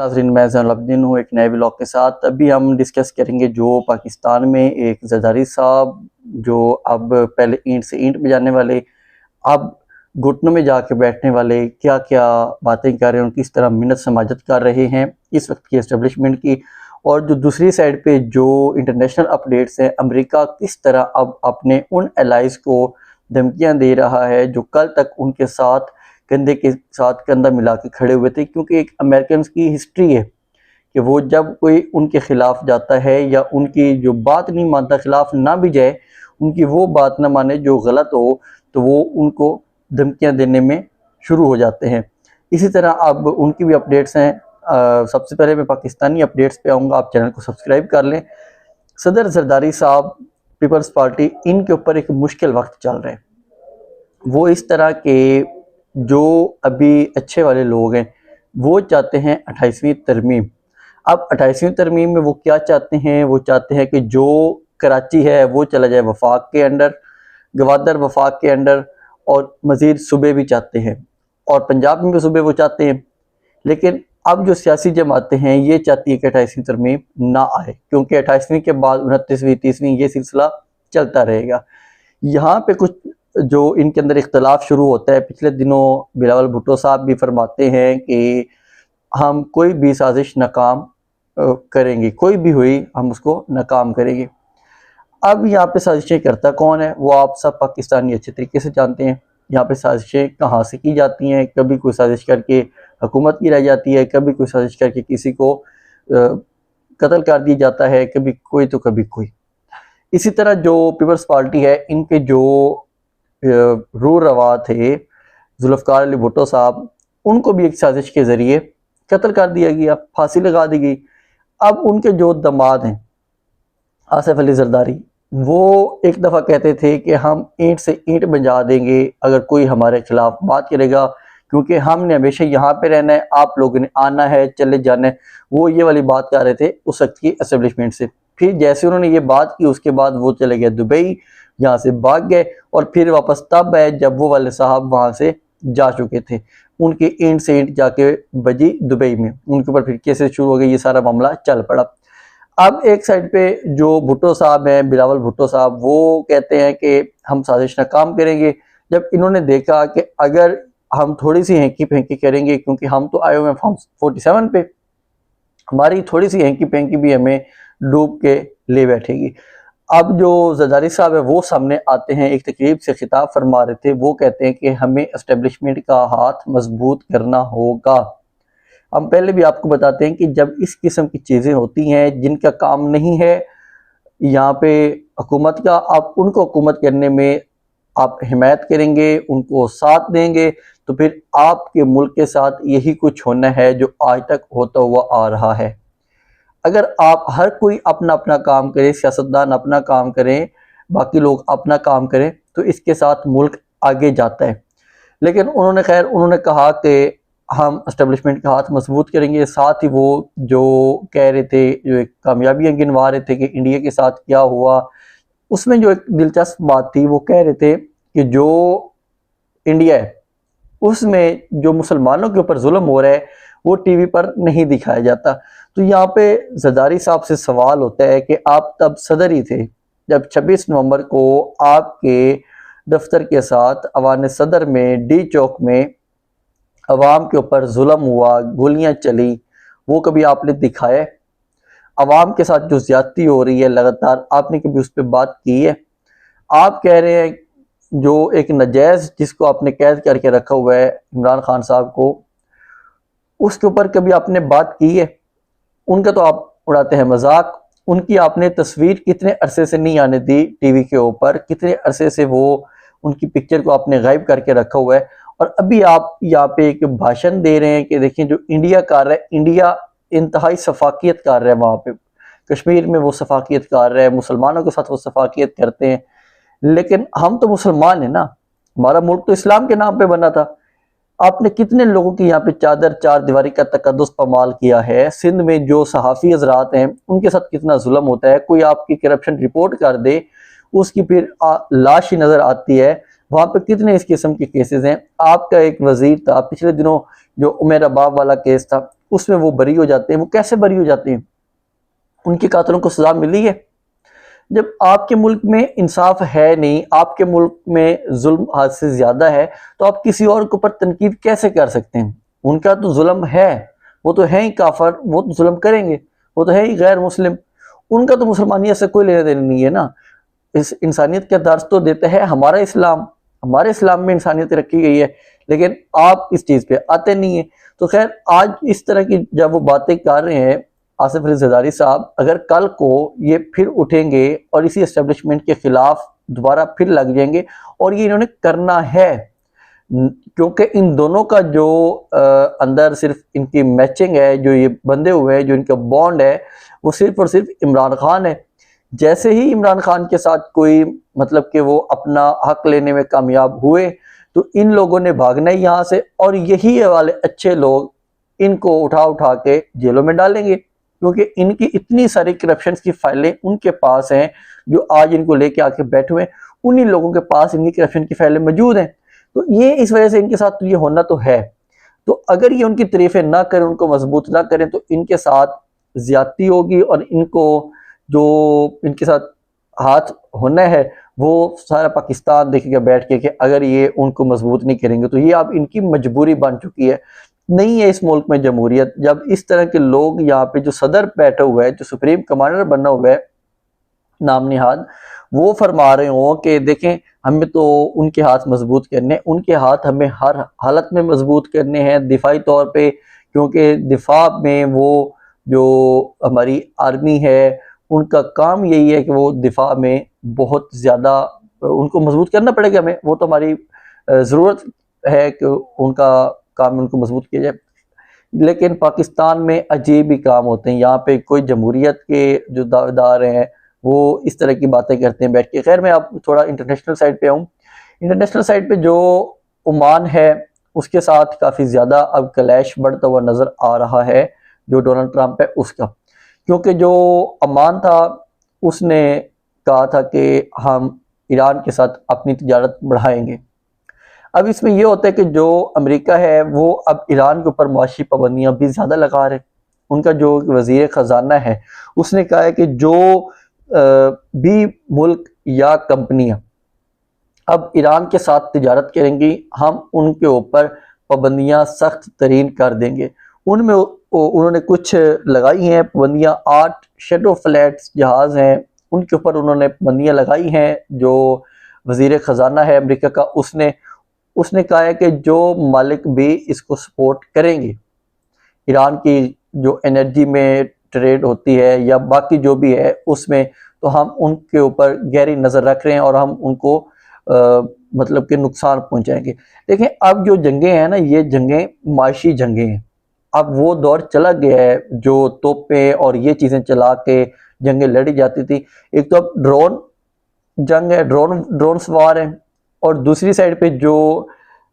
नाज़रीन, मैं ज़ैनुलब्दीन हूँ एक नए व्लॉग के साथ। अभी हम डिस्कस करेंगे जो पाकिस्तान में एक ज़रदारी साहब जो अब पहले ईंट से ईंट बजाने वाले, अब घुटनों में जाके बैठने वाले, क्या क्या बातें कर रहे हैं, किस तरह मिन्नत समाजत कर रहे हैं इस वक्त की इस्टेब्लिशमेंट की। और जो दूसरी साइड पे जो इंटरनेशनल अपडेट्स हैं, अमेरिका किस तरह अब अपने उन एलाइज़ को धमकियाँ दे रहा है जो कल तक उनके साथ कंधे के साथ कंधा मिला के खड़े हुए थे। क्योंकि एक अमेरिकन की हिस्ट्री है कि वो जब कोई उनके ख़िलाफ़ जाता है या उनकी जो बात नहीं मानता, ख़िलाफ़ ना भी जाए, उनकी वो बात ना माने जो गलत हो, तो वो उनको धमकियां देने में शुरू हो जाते हैं। इसी तरह अब उनकी भी अपडेट्स हैं। सबसे पहले मैं पाकिस्तानी अपडेट्स पे आऊँगा, आप चैनल को सब्सक्राइब कर लें। सदर ज़रदारी साहब, पीपल्स पार्टी, इनके ऊपर एक मुश्किल वक्त चल रहा है। वो इस तरह के जो अभी अच्छे वाले लोग हैं वो चाहते हैं 28वीं तरमीम। अब 28वीं तरमीम में वो क्या चाहते हैं? वो चाहते हैं कि जो कराची है वो चला जाए वफाक के अंडर, गवादर वफाक के अंडर, और मज़ीद सूबे भी चाहते हैं, और पंजाब में भी सूबे वो चाहते हैं। लेकिन अब जो सियासी जमातें हैं ये चाहती है कि 28वीं तरमीम ना आए, क्योंकि 28वीं के बाद 29वीं 30वीं ये सिलसिला चलता रहेगा। यहाँ पे कुछ जो इनके अंदर इख्तलाफ शुरू होता है। पिछले दिनों बिलावल भुट्टो साहब भी फरमाते हैं कि हम कोई भी साजिश नाकाम करेंगे, कोई भी हुई हम उसको नाकाम करेंगे। अब यहाँ पे साजिशें करता कौन है वो आप सब पाकिस्तानी अच्छे तरीके से जानते हैं। यहाँ पे साजिशें कहाँ से की जाती हैं, कभी कोई साजिश करके हुकूमत की रह जाती है, कभी कोई साजिश करके किसी को कत्ल कर दिया जाता है, कभी कोई तो कभी कोई। इसी तरह जो पीपल्स पार्टी है, इनके जो रू रवा थे जुल्फ़िकार अली भुट्टो साहब, उनको भी एक साजिश के ज़रिए कत्ल कर दिया गया, फांसी लगा दी गई। अब उनके जो दामाद हैं आसिफ अली ज़रदारी, वो एक दफ़ा कहते थे कि हम ईंट से ईंट बजा देंगे अगर कोई हमारे खिलाफ बात करेगा, क्योंकि हमने हमेशा यहाँ पे रहना है, आप लोगों ने आना है, चले जाना है। वो ये वाली बात कर रहे थे उस वक्त की एस्टेब्लिशमेंट से। फिर जैसे उन्होंने ये बात की उसके बाद वो चले गए दुबई, यहाँ से भाग गए, और फिर वापस तब आए जब वो वाले साहब वहाँ से जा चुके थे। उनकी ईंट से ईंट जाके बजी दुबई में, उनके ऊपर फिर केसेस शुरू हो गए, ये सारा मामला चल पड़ा। अब एक साइड पे जो भुट्टो साहब हैं, बिलावल भुट्टो साहब, वो कहते हैं कि हम साजिश नाकाम करेंगे। जब इन्होंने देखा कि अगर हम थोड़ी सी हैंकी फेंकी करेंगे, क्योंकि हम तो आए हुए हैं फॉर्म 47 पे, हमारी थोड़ी सी हैंकी फेंकी भी हमें डूब के ले बैठेगी। अब जो ज़रदारी साहब है वो सामने आते हैं, एक तकरीब से खिताब फरमा रहे थे। वो कहते हैं कि हमें एस्टेब्लिशमेंट का हाथ मजबूत करना होगा। हम पहले भी आपको बताते हैं कि जब इस किस्म की चीज़ें होती हैं जिनका काम नहीं है यहाँ पे हुकूमत का, आप उनको हुकूमत करने में आप हिमायत करेंगे, उनको साथ देंगे, तो फिर आपके मुल्क के साथ यही कुछ होना है जो आज तक होता हुआ आ रहा है। अगर आप हर कोई अपना अपना काम करे, सियासतदान अपना काम करें, बाकी लोग अपना काम करें, तो इसके साथ मुल्क आगे जाता है। लेकिन उन्होंने कहा कि हम एस्टेब्लिशमेंट का हाथ मजबूत करेंगे। साथ ही वो जो कह रहे थे, जो एक कामयाबियाँ गिनवा रहे थे कि इंडिया के साथ क्या हुआ, उसमें जो एक दिलचस्प बात थी, वो कह रहे थे कि जो इंडिया है उसमें जो मुसलमानों के ऊपर जुल्म हो रहा है वो टीवी पर नहीं दिखाया जाता। तो यहाँ पे ज़रदारी साहब से सवाल होता है कि आप तब सदर ही थे जब 26 नवंबर को आपके दफ्तर के साथ अवान सदर में डी चौक में अवाम के ऊपर जुल्म हुआ, गोलियां चली, वो कभी आपने दिखाया? अवाम के साथ जो ज्यादती हो रही है लगातार, आपने कभी उस पर बात की है? आप कह रहे हैं जो एक नजायज़ जिसको आपने कैद करके रखा हुआ है इमरान खान साहब को, उसके ऊपर कभी आपने बात की है? उनका तो आप उड़ाते हैं मजाक। उनकी आपने तस्वीर कितने अरसे से नहीं आने दी टीवी के ऊपर, कितने अरसे से वो उनकी पिक्चर को आपने गायब करके रखा हुआ है, और अभी आप यहाँ पे एक भाषण दे रहे हैं कि देखिए जो इंडिया कर रहा है, इंडिया इंतहाई सफाकियत कर रहा है। वहाँ पे कश्मीर में वो सफाकियत कर रहा है, मुसलमानों के साथ वो सफाकियत करते हैं। लेकिन हम तो मुसलमान हैं ना, हमारा मुल्क तो इस्लाम के नाम पे बना था। आपने कितने लोगों की यहाँ पे चादर चार दीवारी का तकद्दुस पमाल किया है। सिंध में जो सहाफ़ी हजरात हैं उनके साथ कितना जुल्म होता है। कोई आपकी करप्शन रिपोर्ट कर दे, उसकी फिर लाश ही नज़र आती है। वहाँ पे कितने इस किस्म के केसेस हैं। आपका एक वजीर था पिछले दिनों, जो उमेर अबाब वाला केस था, उसमें वो बरी हो जाते हैं। वो कैसे बरी हो जाते हैं? उनके कातिलों को सजा मिली है। जब आपके मुल्क में इंसाफ है नहीं, आपके मुल्क में जुल्म हद से ज्यादा है, तो आप किसी और के ऊपर तनकीद कैसे कर सकते हैं? उनका तो जुल्म है, वो तो है ही काफर, वो तो जुल्म करेंगे, वो तो है ही गैर मुस्लिम, उनका तो मुसलमानियत से कोई लेना देना नहीं है ना। इस इंसानियत का दर्ज तो देता है हमारा इस्लाम, हमारे इस्लाम में इंसानियत रखी गई है, लेकिन आप इस चीज़ पे आते नहीं है। तो खैर, आज इस तरह की जब वो बातें कर रहे हैं आसिफ अली जरदारी साहब, अगर कल को ये फिर उठेंगे और इसी एस्टेब्लिशमेंट के खिलाफ दोबारा फिर लग जाएंगे, और ये इन्होंने करना है, क्योंकि इन दोनों का जो अंदर सिर्फ इनकी मैचिंग है, जो ये बंधे हुए हैं, जो इनका बॉन्ड है, वो सिर्फ और सिर्फ इमरान खान है। जैसे ही इमरान खान के साथ कोई मतलब कि वो अपना हक लेने में कामयाब हुए, तो इन लोगों ने भागना ही यहाँ से, और यही वाले अच्छे लोग इनको उठा उठा के जेलों में डालेंगे, क्योंकि इनकी इतनी सारी करप्शन की फाइलें उनके पास हैं, जो आज इनको लेके आके बैठे हुए हैं, उन्हीं लोगों के पास इनकी करप्शन की फाइलें मौजूद हैं। तो ये इस वजह से इनके साथ तो ये होना तो है। तो अगर ये उनकी तारीफें ना करें, उनको मजबूत ना करें, तो इनके साथ ज्यादती होगी, और इनको जो इनके साथ हाथ होना है वो सारा पाकिस्तान देखेगा बैठ के कि अगर ये उनको मजबूत नहीं करेंगे, तो ये अब इनकी मजबूरी बन चुकी है। नहीं है इस मुल्क में जमहूरियत, जब इस तरह के लोग यहाँ पे, जो सदर बैठा हुआ है, जो सुप्रीम कमांडर बना हुआ है नाम निहाद, वो फरमा रहे हो कि देखें हमें तो उनके हाथ मजबूत करने, उनके हाथ हमें हर हालत में मजबूत करने हैं दिफाई तौर पे, क्योंकि दिफा में वो जो हमारी आर्मी है, उनका काम यही है कि वो दिफा में बहुत ज़्यादा उनको मजबूत करना पड़ेगा हमें, वो तो हमारी ज़रूरत है कि उनका काम उनको मजबूत किया जाए। लेकिन पाकिस्तान में अजीब ही काम होते हैं, यहाँ पे कोई जमहूरियत के जो दावेदार हैं वो इस तरह की बातें करते हैं बैठ के। खैर, मैं अब थोड़ा इंटरनेशनल साइड पे आऊँ। इंटरनेशनल साइड पे जो ओमान है, उसके साथ काफ़ी ज़्यादा अब क्लैश बढ़ता हुआ नज़र आ रहा है, जो डोनाल्ड ट्रंप है उसका, क्योंकि जो ओमान था उसने कहा था कि हम ईरान के साथ अपनी तिजारत बढ़ाएंगे। अब इसमें यह होता है कि जो अमेरिका है वो अब ईरान के ऊपर मुआशी पाबंदियां भी ज़्यादा लगा रहे। उनका जो वजीर ख़जाना है उसने कहा है कि जो भी मुल्क या कंपनियां अब ईरान के साथ तिजारत करेंगी, हम उनके ऊपर पाबंदियां सख्त तरीन कर देंगे। उनमें उन्होंने कुछ लगाई हैं पाबंदियां। 8 शेडो फ्लैट्स जहाज़ हैं, उनके ऊपर उन्होंने पाबंदियां लगाई हैं। जो वजीर ख़जाना है अमेरिका का, उसने कहा है कि जो मालिक भी इसको सपोर्ट करेंगे, ईरान की जो एनर्जी में ट्रेड होती है या बाकी जो भी है उसमें, तो हम उनके ऊपर गहरी नज़र रख रहे हैं और हम उनको मतलब कि नुकसान पहुंचाएंगे। देखें, अब जो जंगें हैं ना, ये जंगें माशी जंगें हैं। अब वो दौर चला गया है जो तोपें और ये चीज़ें चला के जंगें लड़ी जाती थी। एक तो अब ड्रोन जंग है, ड्रोन सवार है, और दूसरी साइड पे जो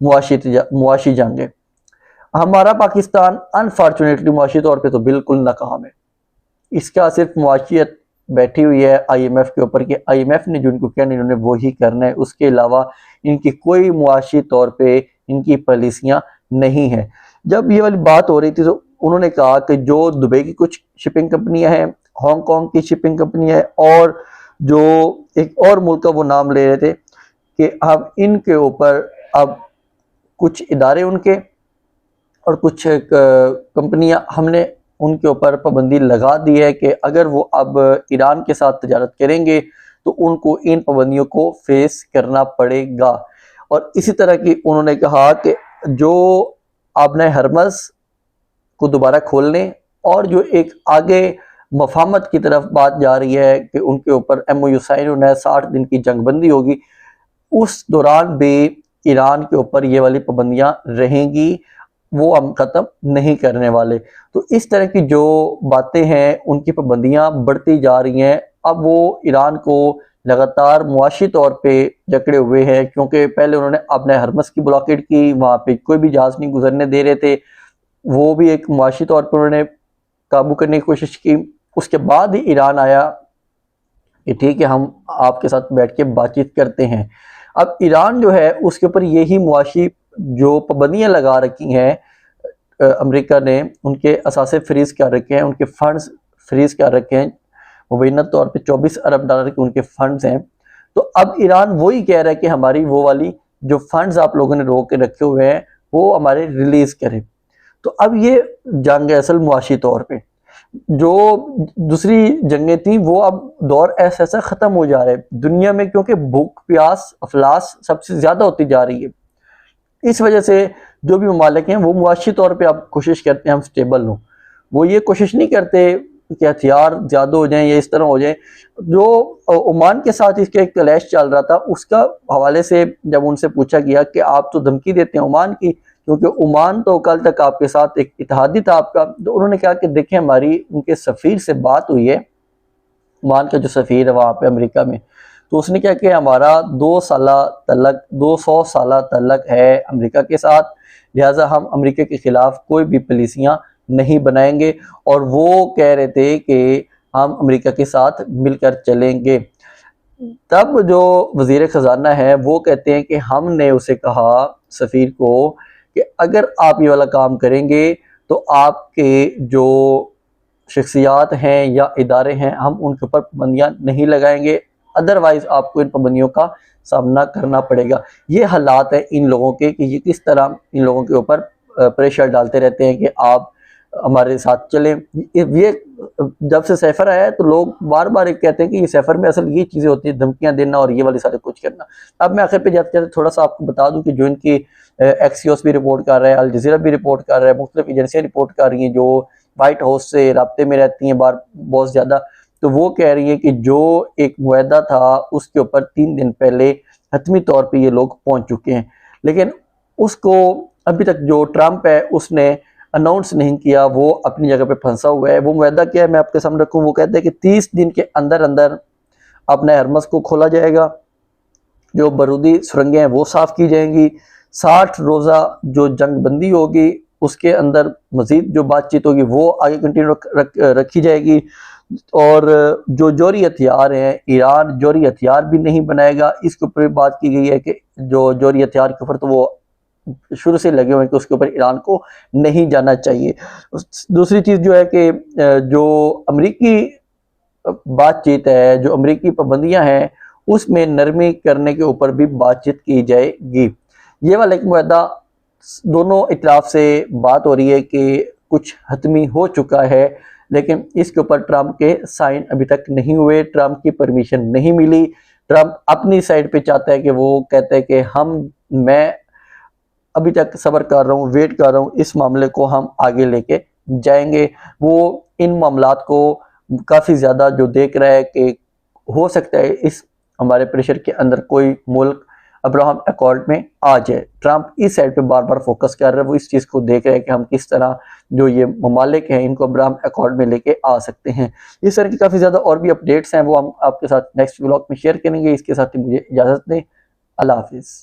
मुआशी जंग है। हमारा पाकिस्तान अनफॉर्चुनेटली मुआशी तौर पे तो बिल्कुल नाकाम है। इसका सिर्फ मुआशियत बैठी हुई है IMF के ऊपर कि IMF ने जो इनको कहना इन्होंने वो ही करना है, उसके अलावा इनकी कोई मुआशी तौर पे इनकी पॉलिसियां नहीं है। जब ये वाली बात हो रही थी तो उन्होंने कहा कि जो दुबई की कुछ शिपिंग कंपनियां हैं, हांगकांग की शिपिंग कंपनियां हैं, और जो एक और मुल्क का वो नाम ले रहे थे कि हम इनके ऊपर अब कुछ इदारे उनके और कुछ कंपनियां, हमने उनके ऊपर पाबंदी लगा दी है कि अगर वो अब ईरान के साथ तिजारत करेंगे तो उनको इन पाबंदियों को फेस करना पड़ेगा। और इसी तरह की उन्होंने कहा कि जो आबना हरमज को दोबारा खोलने, और जो एक आगे मफाहमत की तरफ बात जा रही है कि उनके ऊपर MOU साइन होना है, 60 दिन की जंगबंदी होगी, उस दौरान भी ईरान के ऊपर ये वाली पाबंदियां रहेंगी, वो हम ख़त्म नहीं करने वाले। तो इस तरह की जो बातें हैं, उनकी पाबंदियां बढ़ती जा रही हैं। अब वो ईरान को लगातार मुआशी तौर पे जकड़े हुए हैं, क्योंकि पहले उन्होंने अपने हरमस की ब्लॉकेड की, वहाँ पे कोई भी जहाज़ नहीं गुजरने दे रहे थे, वो भी एक मुआशी तौर पर उन्होंने काबू करने की कोशिश की। उसके बाद ही ईरान आया कि ठीक है, हम आपके साथ बैठ के बातचीत करते हैं। अब ईरान जो है उसके ऊपर यही मुआशी जो पाबंदियां लगा रखी हैं अमेरिका ने उनके असासे फ्रीज कर रखे हैं, उनके फंड्स फ्रीज कर रखे हैं, मुबैना तौर पे 24 अरब डॉलर के उनके फंड्स हैं। तो अब ईरान वही कह रहा है कि हमारी वो वाली जो फंड्स आप लोगों ने रोक के रखे हुए हैं वो हमारे रिलीज करें। तो अब ये जंग है असल मुआशी तौर पे। जो दूसरी जंगें थी वो अब दौर ऐसा ऐसा ख़त्म हो जा रहा है दुनिया में, क्योंकि भूख प्यास अफलास सबसे ज़्यादा होती जा रही है। इस वजह से जो भी ममालिक हैं वो मुआशी तौर पे अब कोशिश करते हैं हम स्टेबल हों। वो ये कोशिश नहीं करते कि हथियार ज़्यादा हो जाएं या इस तरह हो जाए। जो ओमान के साथ इसका एक क्लैश चल रहा था उसका हवाले से जब उनसे पूछा गया कि आप तो धमकी देते हैं ओमान की, क्योंकि ओमान तो कल तक आपके साथ एक इत्तेहादी था आपका, तो उन्होंने कहा कि देखें हमारी उनके सफ़ीर से बात हुई है, ओमान का जो सफ़ीर है वहाँ पे अमेरिका में, तो उसने क्या किया हमारा 200 साल तलक है अमेरिका के साथ, लिहाजा हम अमेरिका के ख़िलाफ़ कोई भी पॉलिसियाँ नहीं बनाएंगे। और वो कह रहे थे कि हम अमेरिका के साथ मिलकर चलेंगे। तब जो वज़ीर ख़जाना है वो कहते हैं कि हमने उसे कहा सफ़ीर को कि अगर आप ये वाला काम करेंगे तो आपके जो शख्सियात हैं या इदारे हैं हम उनके ऊपर पाबंदियाँ नहीं लगाएंगे, अदरवाइज़ आपको इन पाबंदियों का सामना करना पड़ेगा। ये हालात है इन लोगों के कि ये किस तरह इन लोगों के ऊपर प्रेशर डालते रहते हैं कि आप हमारे साथ चलें। ये जब से सैफर आया है तो लोग बार बार एक कहते हैं कि ये सैफर में असल ये चीज़ें होती हैं, धमकियाँ देना और ये वाली सारे कुछ करना। अब मैं आखिर पे जाते जाते थोड़ा सा आपको बता दूं कि जो इनकी एक्सियोस भी रिपोर्ट कर रहा है, अल जज़ीरा भी रिपोर्ट कर रहा है, मुख्तलिफ एजेंसियाँ रिपोर्ट कर रही हैं जो वाइट हाउस से राब्ते में रहती हैं बार बहुत ज़्यादा, तो वो कह रही है कि जो एक मुआहदा था उसके ऊपर 3 दिन पहले हतमी तौर पर ये लोग पहुँच चुके हैं, लेकिन उसको अभी तक जो ट्रंप है उसने अनाउंस नहीं किया, वो अपनी जगह पे फंसा हुआ है। वो मुआहदा क्या है मैं आपके सामने रखूँ, वो कहते हैं कि 30 दिन के अंदर अंदर अपने हरमस को खोला जाएगा, जो बारूदी सुरंगें हैं वो साफ़ की जाएंगी, 60 रोज़ा जो जंग बंदी होगी उसके अंदर मज़ीद जो बातचीत होगी वो आगे कंटिन्यू रखी जाएगी। और जो जौहरी हथियार हैं ईरान जौहरी हथियार भी नहीं बनाएगा, इसके ऊपर बात की गई है कि जो जौहरी हथियार के ऊपर तो वो शुरू से लगे हुए हैं कि उसके ऊपर ईरान को नहीं जाना चाहिए। दूसरी चीज़ जो है कि जो अमरीकी बातचीत है, जो अमरीकी पाबंदियां हैं उसमें नरमी करने के ऊपर भी बातचीत की जाएगी। ये वाला एक मुआहदा दोनों इतराफ से बात हो रही है कि कुछ हतमी हो चुका है, लेकिन इसके ऊपर ट्रंप के साइन अभी तक नहीं हुए, ट्रंप की परमिशन नहीं मिली। ट्रंप अपनी साइड पे चाहता है कि वो कहता है कि मैं अभी तक सब्र कर रहा हूँ, वेट कर रहा हूँ, इस मामले को हम आगे लेके जाएंगे। वो इन मामलात को काफ़ी ज़्यादा जो देख रहा है कि हो सकता है इस हमारे प्रेशर के अंदर कोई मुल्क अब्राहम अकॉर्ड में आ जाए। ट्रंप इस साइड पे बार बार फोकस कर रहे हैं, वो इस चीज़ को देख रहे हैं कि हम किस तरह जो ये ममालिक हैं इनको अब्राहम अकॉर्ड में लेके आ सकते हैं। इस तरह की काफ़ी ज़्यादा और भी अपडेट्स हैं वो हम आपके साथ नेक्स्ट व्लॉग में शेयर करेंगे। इसके साथ ही मुझे इजाज़त दें। अल्लाह हाफिज़।